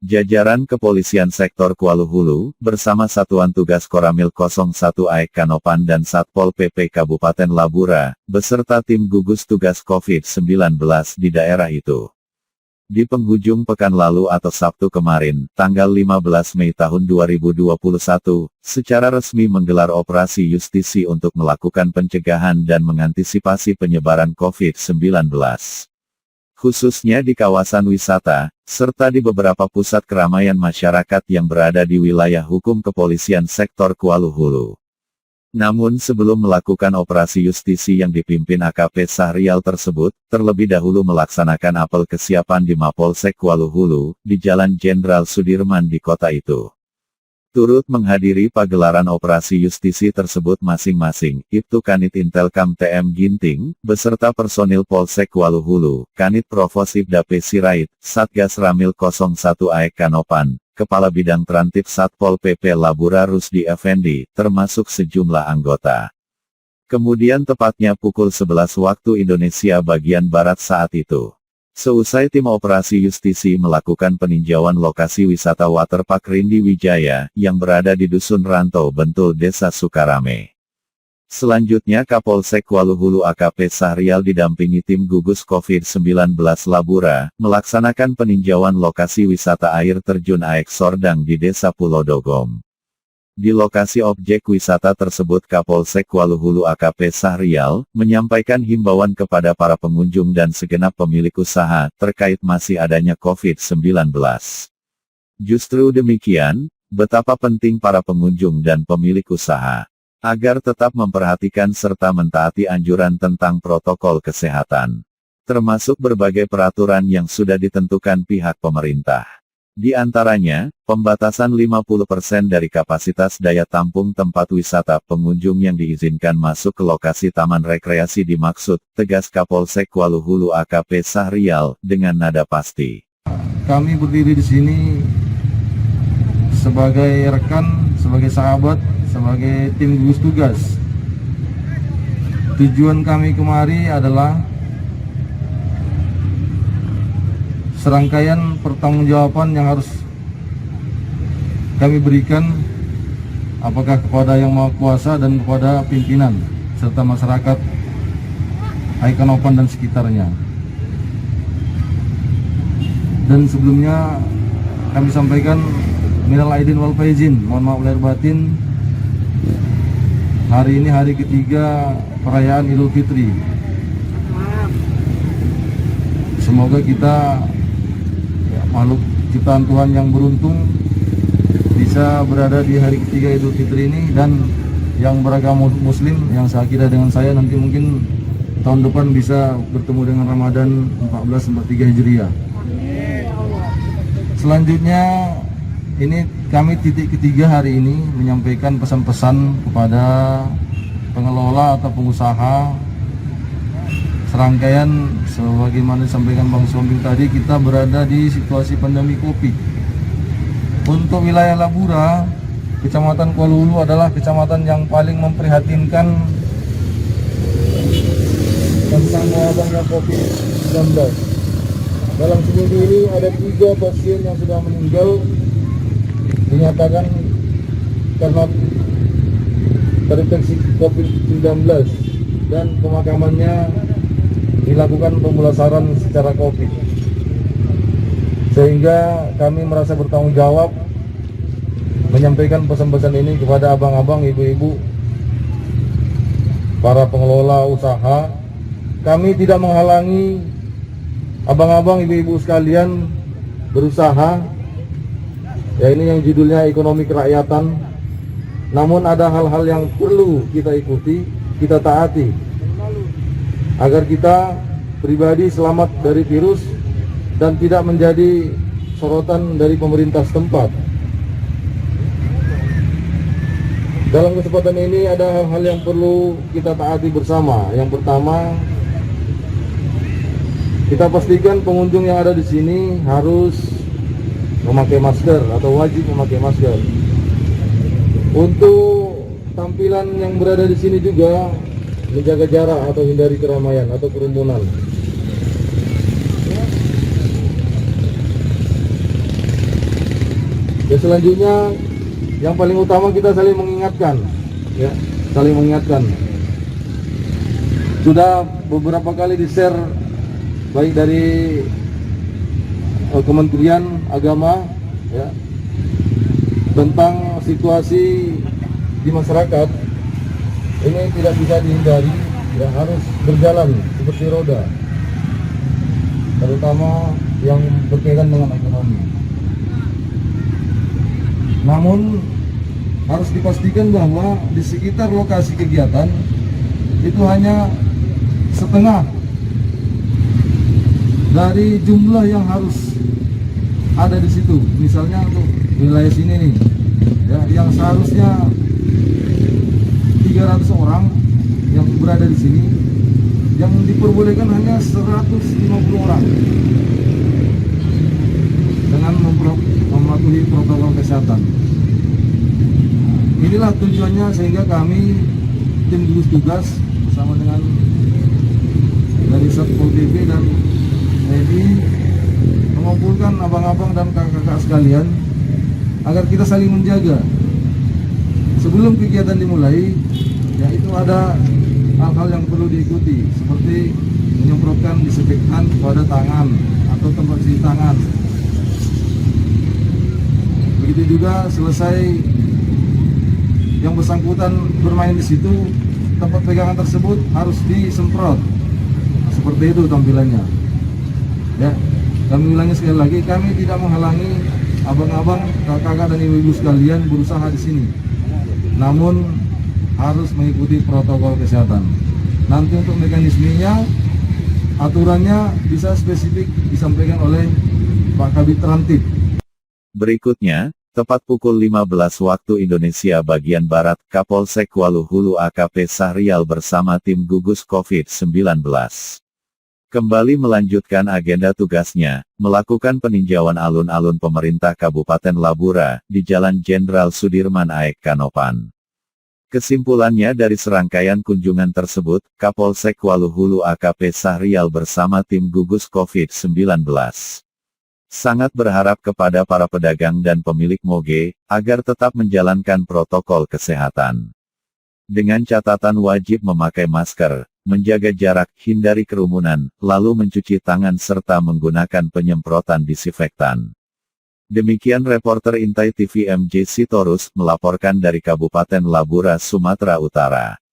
Jajaran Kepolisian Sektor Kuala Hulu, bersama Satuan Tugas Koramil 01 AEK Kanopan dan Satpol PP Kabupaten Labura, beserta tim gugus tugas COVID-19 di daerah itu. Di penghujung pekan lalu atau Sabtu kemarin, tanggal 15 Mei tahun 2021, secara resmi menggelar operasi justisi untuk melakukan pencegahan dan mengantisipasi penyebaran COVID-19. Khususnya di kawasan wisata, serta di beberapa pusat keramaian masyarakat yang berada di wilayah hukum Kepolisian Sektor Kuala Hulu. Namun sebelum melakukan operasi justisi yang dipimpin AKP Sahrial tersebut, terlebih dahulu melaksanakan apel kesiapan di Mapolsek Kuala Hulu, di Jalan Jenderal Sudirman di kota itu. Turut menghadiri pagelaran operasi justisi tersebut masing-masing, Ibtu Kanit Intelkam TM Ginting, beserta personil Polsek Kuala Hulu, Kanit Provos Ibda P. Sirait, Satgas Ramil 01 AEK Kanopan, Kepala Bidang Trantip Satpol PP Labura Rusdi Effendi, termasuk sejumlah anggota. Kemudian tepatnya pukul 11 waktu Indonesia bagian Barat saat itu. Seusai tim operasi justisi melakukan peninjauan lokasi wisata waterpark Rindi Wijaya, yang berada di Dusun Rantau Bentul Desa Sukarame. Selanjutnya Kapolsek Kuala Hulu AKP Sahrial didampingi tim gugus COVID-19 Labura, melaksanakan peninjauan lokasi wisata air terjun Aek Sordang di Desa Pulau Dogom. Di lokasi objek wisata tersebut Kapolsek Kuala Hulu AKP Sahrial, menyampaikan himbauan kepada para pengunjung dan segenap pemilik usaha, terkait masih adanya COVID-19. Justru demikian, betapa penting para pengunjung dan pemilik usaha, agar tetap memperhatikan serta mentaati anjuran tentang protokol kesehatan. Termasuk berbagai peraturan yang sudah ditentukan pihak pemerintah. Di antaranya, pembatasan 50% dari kapasitas daya tampung tempat wisata pengunjung yang diizinkan masuk ke lokasi taman rekreasi dimaksud, tegas Kapolsek Kuala Hulu AKP Sahrial, dengan nada pasti. Kami berdiri di sini sebagai rekan, sebagai sahabat, sebagai tim gugus tugas. Tujuan kami kemari adalah serangkaian pertanggungjawaban yang harus kami berikan, apakah kepada Yang Maha Kuasa dan kepada pimpinan serta masyarakat AEK Kanopan dan sekitarnya. Dan sebelumnya kami sampaikan minal aidin wal faizin, mohon maaf lahir batin. Hari ini hari ketiga perayaan Idul Fitri. Semoga kita, makhluk ciptaan Tuhan yang beruntung, bisa berada di hari ketiga Idul Fitri ini, dan yang beragama muslim yang seakidah dengan saya nanti mungkin tahun depan bisa bertemu dengan Ramadan 1443 Hijriah. Selanjutnya ini kami titik ketiga hari ini menyampaikan pesan-pesan kepada pengelola atau pengusaha. Serangkaian sebagaimana disampaikan Bang Sombing tadi, kita berada di situasi pandemi Covid. Untuk wilayah Labura, Kecamatan Kuala Hulu adalah kecamatan yang paling memprihatinkan tentang wabahnya Covid-19. Dalam seminggu ini ada 3 pasien yang sudah meninggal, dinyatakan karena terdeteksi Covid-19, dan pemakamannya dilakukan pemulasaran secara Covid. Sehingga kami merasa bertanggung jawab menyampaikan pesan-pesan ini kepada abang-abang, ibu-ibu, para pengelola usaha. Kami tidak menghalangi abang-abang, ibu-ibu sekalian berusaha, ya ini yang judulnya ekonomi kerakyatan. Namun ada hal-hal yang perlu kita ikuti, kita taati, agar kita pribadi selamat dari virus dan tidak menjadi sorotan dari pemerintah setempat. Dalam kesempatan ini ada hal-hal yang perlu kita taati bersama. Yang pertama, kita pastikan pengunjung yang ada di sini harus memakai masker atau wajib memakai masker. Untuk tampilan yang berada di sini juga menjaga jarak atau hindari keramaian atau kerumunan. Ya, selanjutnya yang paling utama kita saling mengingatkan, ya, saling mengingatkan. Sudah beberapa kali di-share baik dari Kementerian Agama, ya, tentang situasi di masyarakat ini tidak bisa dihindari, ya, harus berjalan seperti roda, terutama yang berkaitan dengan ekonomi. Namun harus dipastikan bahwa di sekitar lokasi kegiatan itu hanya setengah dari jumlah yang harus ada di situ. Misalnya untuk wilayah sini nih, ya, yang seharusnya 300 orang yang berada di sini, yang diperbolehkan hanya 150 orang dengan mematuhi protokol kesehatan. Inilah tujuannya, sehingga kami tim gugus tugas bersama dengan dari Satpol PP dan TNI mengumpulkan abang-abang dan kakak-kakak sekalian agar kita saling menjaga. Sebelum kegiatan dimulai, ya, itu ada hal-hal yang perlu diikuti, seperti menyemprotkan disinfektan pada tangan atau tempat cuci tangan. Begitu juga selesai yang bersangkutan bermain di situ, tempat pegangan tersebut harus disemprot. Seperti itu tampilannya. Ya, kami ulangi sekali lagi, kami tidak menghalangi abang-abang, kakak-kakak dan ibu-ibu sekalian berusaha di sini. Namun harus mengikuti protokol kesehatan. Nanti untuk mekanismenya, aturannya bisa spesifik disampaikan oleh Pak Kabid Rantib. Berikutnya, tepat pukul 15 waktu Indonesia bagian Barat, Kapolsek Waluhulu AKP Sahrial bersama tim gugus COVID-19 kembali melanjutkan agenda tugasnya, melakukan peninjauan alun-alun pemerintah Kabupaten Labura, di Jalan Jenderal Sudirman AEK Kanopan. Kesimpulannya dari serangkaian kunjungan tersebut, Kapolsek Waluhulu AKP Sahrial bersama tim gugus COVID-19 sangat berharap kepada para pedagang dan pemilik moge, agar tetap menjalankan protokol kesehatan. Dengan catatan wajib memakai masker, menjaga jarak, hindari kerumunan, lalu mencuci tangan serta menggunakan penyemprotan disinfektan. Demikian reporter Intai TV MJ Sitorus melaporkan dari Kabupaten Labura, Sumatera Utara.